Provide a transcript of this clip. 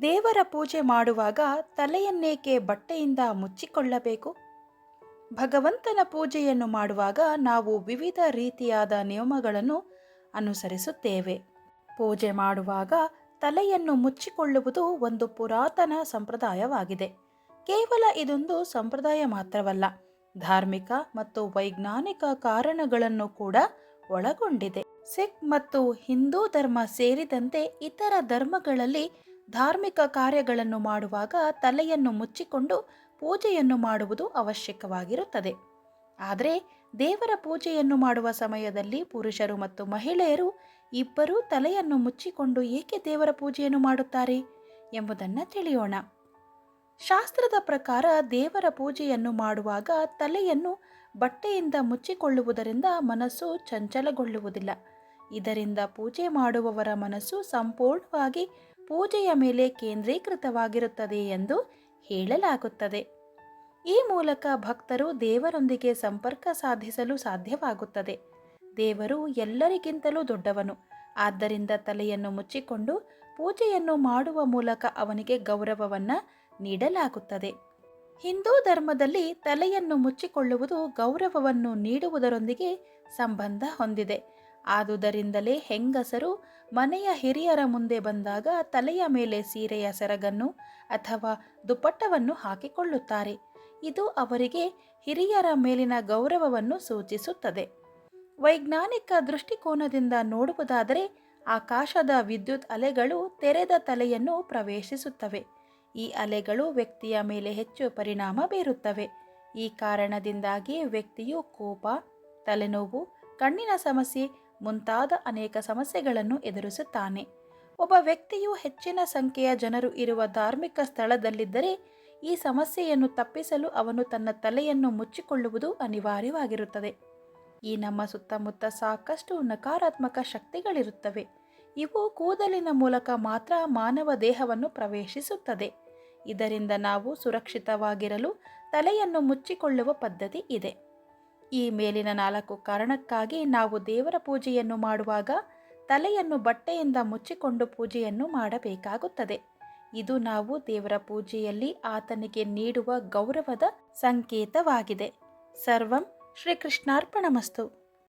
ದೇವರ ಪೂಜೆ ಮಾಡುವಾಗ ತಲೆಯನ್ನೇಕೆ ಬಟ್ಟೆಯಿಂದ ಮುಚ್ಚಿಕೊಳ್ಳಬೇಕು? ಭಗವಂತನ ಪೂಜೆಯನ್ನು ಮಾಡುವಾಗ ನಾವು ವಿವಿಧ ರೀತಿಯಾದ ನಿಯಮಗಳನ್ನು ಅನುಸರಿಸುತ್ತೇವೆ. ಪೂಜೆ ಮಾಡುವಾಗ ತಲೆಯನ್ನು ಮುಚ್ಚಿಕೊಳ್ಳುವುದು ಒಂದು ಪುರಾತನ ಸಂಪ್ರದಾಯವಾಗಿದೆ. ಕೇವಲ ಇದೊಂದು ಸಂಪ್ರದಾಯ ಮಾತ್ರವಲ್ಲ, ಧಾರ್ಮಿಕ ಮತ್ತು ವೈಜ್ಞಾನಿಕ ಕಾರಣಗಳನ್ನು ಕೂಡ ಒಳಗೊಂಡಿದೆ. ಸಿಖ್ ಮತ್ತು ಹಿಂದೂ ಧರ್ಮ ಸೇರಿದಂತೆ ಇತರ ಧರ್ಮಗಳಲ್ಲಿ ಧಾರ್ಮಿಕ ಕಾರ್ಯಗಳನ್ನು ಮಾಡುವಾಗ ತಲೆಯನ್ನು ಮುಚ್ಚಿಕೊಂಡು ಪೂಜೆಯನ್ನು ಮಾಡುವುದು ಅವಶ್ಯಕವಾಗಿರುತ್ತದೆ. ಆದರೆ ದೇವರ ಪೂಜೆಯನ್ನು ಮಾಡುವ ಸಮಯದಲ್ಲಿ ಪುರುಷರು ಮತ್ತು ಮಹಿಳೆಯರು ಇಬ್ಬರೂ ತಲೆಯನ್ನು ಮುಚ್ಚಿಕೊಂಡು ಏಕೆ ದೇವರ ಪೂಜೆಯನ್ನು ಮಾಡುತ್ತಾರೆ ಎಂಬುದನ್ನು ತಿಳಿಯೋಣ. ಶಾಸ್ತ್ರದ ಪ್ರಕಾರ ದೇವರ ಪೂಜೆಯನ್ನು ಮಾಡುವಾಗ ತಲೆಯನ್ನು ಬಟ್ಟೆಯಿಂದ ಮುಚ್ಚಿಕೊಳ್ಳುವುದರಿಂದ ಮನಸ್ಸು ಚಂಚಲಗೊಳ್ಳುವುದಿಲ್ಲ. ಇದರಿಂದ ಪೂಜೆ ಮಾಡುವವರ ಮನಸ್ಸು ಸಂಪೂರ್ಣವಾಗಿ ಪೂಜೆಯ ಮೇಲೆ ಕೇಂದ್ರೀಕೃತವಾಗಿರುತ್ತದೆ ಎಂದು ಹೇಳಲಾಗುತ್ತದೆ. ಈ ಮೂಲಕ ಭಕ್ತರು ದೇವರೊಂದಿಗೆ ಸಂಪರ್ಕ ಸಾಧಿಸಲು ಸಾಧ್ಯವಾಗುತ್ತದೆ. ದೇವರು ಎಲ್ಲರಿಗಿಂತಲೂ ದೊಡ್ಡವನು, ಆದ್ದರಿಂದ ತಲೆಯನ್ನು ಮುಚ್ಚಿಕೊಂಡು ಪೂಜೆಯನ್ನು ಮಾಡುವ ಮೂಲಕ ಅವನಿಗೆ ಗೌರವವನ್ನು ನೀಡಲಾಗುತ್ತದೆ. ಹಿಂದೂ ಧರ್ಮದಲ್ಲಿ ತಲೆಯನ್ನು ಮುಚ್ಚಿಕೊಳ್ಳುವುದು ಗೌರವವನ್ನು ನೀಡುವುದರೊಂದಿಗೆ ಸಂಬಂಧ ಹೊಂದಿದೆ. ಆದುದರಿಂದಲೇ ಹೆಂಗಸರು ಮನೆಯ ಹಿರಿಯರ ಮುಂದೆ ಬಂದಾಗ ತಲೆಯ ಮೇಲೆ ಸೀರೆಯ ಸೆರಗನ್ನು ಅಥವಾ ದುಪ್ಪಟ್ಟವನ್ನು ಹಾಕಿಕೊಳ್ಳುತ್ತಾರೆ. ಇದು ಅವರಿಗೆ ಹಿರಿಯರ ಮೇಲಿನ ಗೌರವವನ್ನು ಸೂಚಿಸುತ್ತದೆ. ವೈಜ್ಞಾನಿಕ ದೃಷ್ಟಿಕೋನದಿಂದ ನೋಡುವುದಾದರೆ ಆಕಾಶದ ವಿದ್ಯುತ್ ಅಲೆಗಳು ತೆರೆದ ತಲೆಯನ್ನು ಪ್ರವೇಶಿಸುತ್ತವೆ. ಈ ಅಲೆಗಳು ವ್ಯಕ್ತಿಯ ಮೇಲೆ ಹೆಚ್ಚು ಪರಿಣಾಮ ಬೀರುತ್ತವೆ. ಈ ಕಾರಣದಿಂದಾಗಿ ವ್ಯಕ್ತಿಯು ಕೋಪ, ತಲೆನೋವು, ಕಣ್ಣಿನ ಸಮಸ್ಯೆ ಮುಂತಾದ ಅನೇಕ ಸಮಸ್ಯೆಗಳನ್ನು ಎದುರಿಸುತ್ತಾನೆ. ಒಬ್ಬ ವ್ಯಕ್ತಿಯು ಹೆಚ್ಚಿನ ಸಂಖ್ಯೆಯ ಜನರು ಇರುವ ಧಾರ್ಮಿಕ ಸ್ಥಳದಲ್ಲಿದ್ದರೆ ಈ ಸಮಸ್ಯೆಯನ್ನು ತಪ್ಪಿಸಲು ಅವನು ತನ್ನ ತಲೆಯನ್ನು ಮುಚ್ಚಿಕೊಳ್ಳುವುದು ಅನಿವಾರ್ಯವಾಗಿರುತ್ತದೆ. ಈ ನಮ್ಮ ಸುತ್ತಮುತ್ತ ಸಾಕಷ್ಟು ನಕಾರಾತ್ಮಕ ಶಕ್ತಿಗಳಿರುತ್ತವೆ. ಇವು ಕೂದಲಿನ ಮೂಲಕ ಮಾತ್ರ ಮಾನವ ದೇಹವನ್ನು ಪ್ರವೇಶಿಸುತ್ತದೆ. ಇದರಿಂದ ನಾವು ಸುರಕ್ಷಿತವಾಗಿರಲು ತಲೆಯನ್ನು ಮುಚ್ಚಿಕೊಳ್ಳುವ ಪದ್ಧತಿ ಇದೆ. ಈ ಮೇಲಿನ 4 ಕಾರಣಕ್ಕಾಗಿ ನಾವು ದೇವರ ಪೂಜೆಯನ್ನು ಮಾಡುವಾಗ ತಲೆಯನ್ನು ಬಟ್ಟೆಯಿಂದ ಮುಚ್ಚಿಕೊಂಡು ಪೂಜೆಯನ್ನು ಮಾಡಬೇಕಾಗುತ್ತದೆ. ಇದು ನಾವು ದೇವರ ಪೂಜೆಯಲ್ಲಿ ಆತನಿಗೆ ನೀಡುವ ಗೌರವದ ಸಂಕೇತವಾಗಿದೆ. ಸರ್ವಂ ಶ್ರೀಕೃಷ್ಣಾರ್ಪಣಮಸ್ತು.